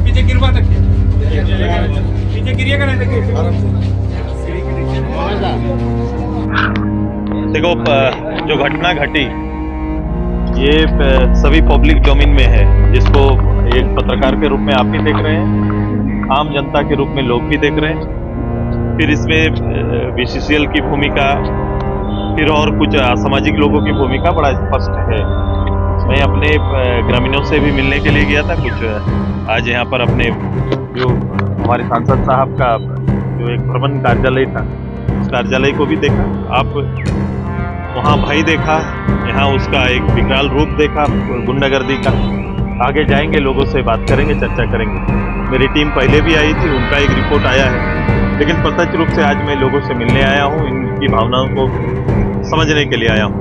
पीछे गिरवा तक पीछे गिरिएगा नहीं देखो, जो घटना घटी ये सभी पब्लिक डोमेन में है, जिसको एक पत्रकार के रूप में आप भी देख रहे हैं, आम जनता के रूप में लोग भी देख रहे हैं। फिर इसमें बीसीसीएल की भूमिका, फिर और कुछ असामाजिक लोगों की भूमिका बड़ा स्पष्ट है। मैं अपने ग्रामीणों से भी मिलने के लिए गया था। कुछ आज यहाँ पर अपने जो हमारे सांसद साहब का जो एक भ्रमण कार्यालय था, उस कार्यालय को भी देखा। आप वहाँ भाई देखा, यहाँ उसका एक विकराल रूप देखा गुंडागर्दी का। आगे जाएंगे, लोगों से बात करेंगे, चर्चा करेंगे। मेरी टीम पहले भी आई थी, उनका एक रिपोर्ट आया है, लेकिन प्रत्यक्ष रूप से आज मैं लोगों से मिलने आया हूँ, इनकी भावनाओं को समझने के लिए आया हूँ।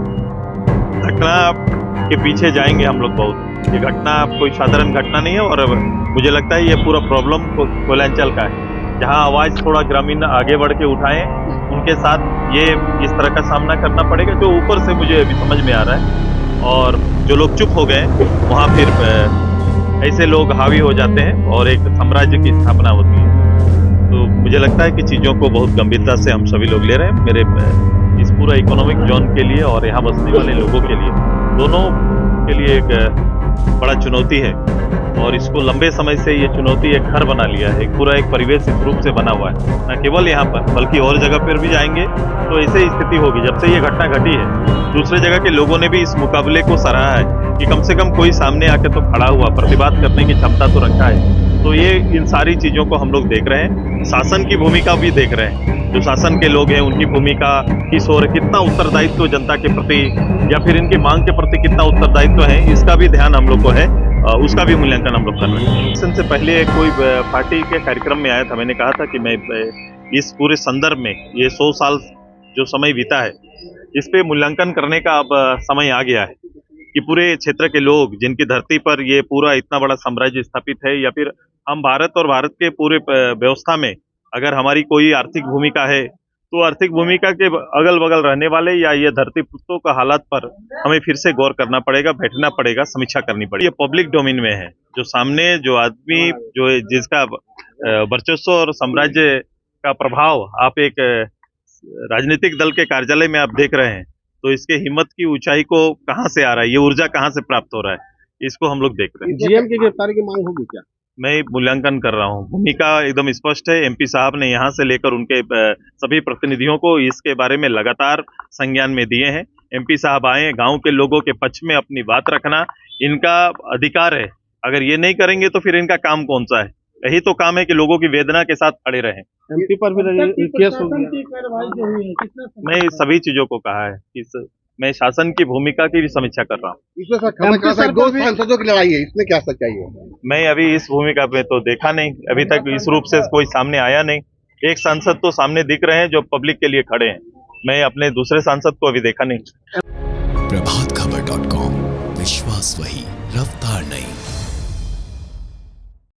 घटना के पीछे जाएंगे हम लोग बहुत। ये घटना कोई साधारण घटना नहीं है और मुझे लगता है ये पूरा प्रॉब्लम कोयलांचल का है। जहाँ आवाज़ थोड़ा ग्रामीण आगे बढ़ के उठाएं, उनके साथ ये इस तरह का सामना करना पड़ेगा, जो ऊपर से मुझे अभी समझ में आ रहा है। और जो लोग चुप हो गए वहाँ फिर ऐसे लोग हावी हो जाते हैं और एक साम्राज्य की स्थापना होती है। तो मुझे लगता है कि चीज़ों को बहुत गंभीरता से हम सभी लोग ले रहे हैं। मेरे इस पूरा इकोनॉमिक जोन के लिए और यहाँ बसने वाले लोगों के लिए, दोनों के लिए एक बड़ा चुनौती है। और इसको लंबे समय से ये चुनौती एक घर बना लिया है, एक पूरा एक परिवेश इस रूप से बना हुआ है। न केवल यहाँ पर बल्कि और जगह पर भी जाएंगे तो ऐसे ही स्थिति होगी। जब से ये घटना घटी है, दूसरे जगह के लोगों ने भी इस मुकाबले को सराहा है कि कम से कम कोई सामने आके तो खड़ा हुआ, प्रतिबाद करने की क्षमता तो रखा है। तो ये इन सारी चीज़ों को हम लोग देख रहे हैं। शासन की भूमिका भी देख रहे हैं। जो शासन के लोग हैं उनकी भूमिका किस ओर, कितना उत्तरदायित्व जनता के प्रति या फिर इनकी मांग के प्रति कितना उत्तरदायित्व है, इसका भी ध्यान हम लोग को है। उसका भी मूल्यांकन हम लोग कर रहे हैं। इलेक्शन से पहले कोई पार्टी के कार्यक्रम में आया था, मैंने कहा था कि मैं इस पूरे संदर्भ में ये 100 साल जो समय बीता है, इस पे मूल्यांकन करने का अब समय आ गया है कि पूरे क्षेत्र के लोग जिनकी धरती पर ये पूरा इतना बड़ा साम्राज्य स्थापित है, या फिर हम भारत और भारत के पूरे व्यवस्था में अगर हमारी कोई आर्थिक भूमिका है, तो आर्थिक भूमिका के अगल बगल रहने वाले या ये धरती पुत्रों का हालात पर हमें फिर से गौर करना पड़ेगा, बैठना पड़ेगा, समीक्षा करनी पड़ेगी। ये पब्लिक डोमेन में है। जो सामने जो आदमी जो जिसका वर्चस्व और साम्राज्य का प्रभाव आप एक राजनीतिक दल के कार्यालय में आप देख रहे हैं, तो इसके हिम्मत की ऊंचाई को कहाँ से आ रहा है, ये ऊर्जा कहाँ से प्राप्त हो रहा है, इसको हम लोग देख रहे हैं। जीएम की गिरफ्तारी की मांग होगी क्या? मैं मूल्यांकन कर रहा हूँ। भूमिका एकदम स्पष्ट है। एमपी साहब ने यहाँ से लेकर उनके सभी प्रतिनिधियों को इसके बारे में लगातार संज्ञान में दिए हैं। एमपी साहब आए, गांव के लोगों के पक्ष में अपनी बात रखना इनका अधिकार है। अगर ये नहीं करेंगे तो फिर इनका काम कौन सा है? यही तो काम है कि लोगों की वेदना के साथ खड़े रहें। एमपी पर भी केस हो गया। मैं सभी चीजों को कहा है, मैं शासन की भूमिका की भी समीक्षा कर रहा हूँ। इसमें सर दो सांसदों की लड़ाई है, इसमें क्या सच्चाई है? मैं अभी इस भूमिका में तो देखा नहीं, अभी तक इस रूप से कोई सामने आया नहीं। एक सांसद तो सामने दिख रहे हैं जो पब्लिक के लिए खड़े हैं, मैं अपने दूसरे सांसद को अभी देखा नहीं। प्रभातखबर.com, विश्वास वही, रफ्तार नहीं।